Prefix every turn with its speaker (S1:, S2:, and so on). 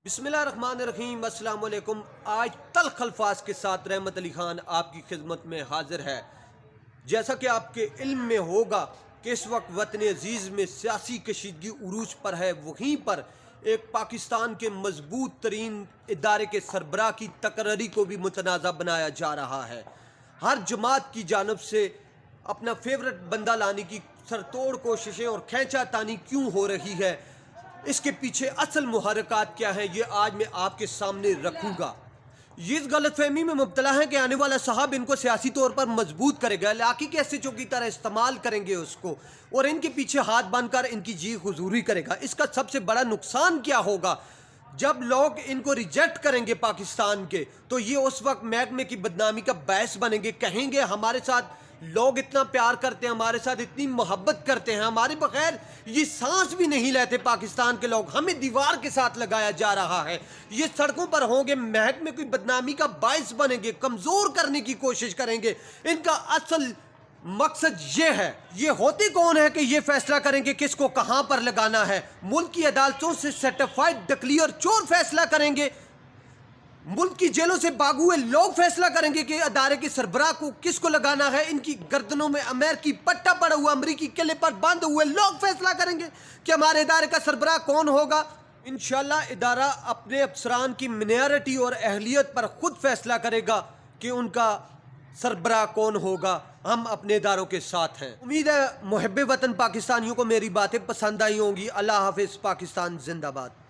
S1: बिस्मिल्लाहिर्रहमानिर्रहीम। अस्सलाम वालेकुम। आज तल्ख अल्फाज के साथ रहमत अली खान आपकी खिदमत में हाजिर है। जैसा कि आपके इल्म में होगा कि इस वक्त वतन अजीज़ में सियासी कशीदगी उरूज पर है, वहीं पर एक पाकिस्तान के मजबूत तरीन इदारे के सरबराह की तकर्री को भी मुतनाज़ा बनाया जा रहा है। हर जमात की जानब से अपना फेवरेट बंदा लाने की सरतोड़ कोशिशें और खींचा तानी क्यों हो रही है, इसके पीछे असल मुहर्रिकात क्या है, ये आज मैं आपके सामने रखूँगा। ये इस गलतफहमी में मुब्तला है कि आने वाला साहब इनको सियासी तौर पर मजबूत करेगा, इलाकी के एसएचओ की तरह इस्तेमाल करेंगे उसको और इनके पीछे हाथ बांधकर इनकी जी हुजूरी करेगा। इसका सबसे बड़ा नुकसान क्या होगा, जब लोग इनको रिजेक्ट करेंगे पाकिस्तान के, तो ये उस वक्त महकमे की बदनामी का बायस बनेंगे। कहेंगे हमारे साथ लोग इतना प्यार करते हैं, हमारे साथ इतनी मोहब्बत करते हैं, हमारे बगैर ये सांस भी नहीं लेते पाकिस्तान के लोग, हमें दीवार के साथ लगाया जा रहा है। ये सड़कों पर होंगे, महकमे की बदनामी का बायस बनेंगे, कमज़ोर करने की कोशिश करेंगे। इनका असल मकसद ये है, ये होते कौन है कि ये फैसला करेंगे किसको कहां पर लगाना है। मुल्क की अदालतों से सर्टिफाइड डिक्लेयर चोर फैसला करेंगे, मुल्क की जेलों से भागे हुए लोग फैसला करेंगे कि अदारे के सरबराह को किसको लगाना है। इनकी गर्दनों में अमेरिकी पट्टा पड़ा हुआ, अमेरिकी किले पर बांधे हुए लोग फैसला करेंगे कि हमारे इदारे का सरबराह कौन होगा। इंशाल्लाह इदारा अपने अफसरान की मिनॉरिटी और अहलियत पर खुद फैसला करेगा कि उनका सरबराह कौन होगा। हम अपने इदारों के साथ हैं। उम्मीद है मुहब्बे वतन पाकिस्तानियों को मेरी बातें पसंद आई होंगी। अल्लाह हाफिज़। पाकिस्तान जिंदाबाद।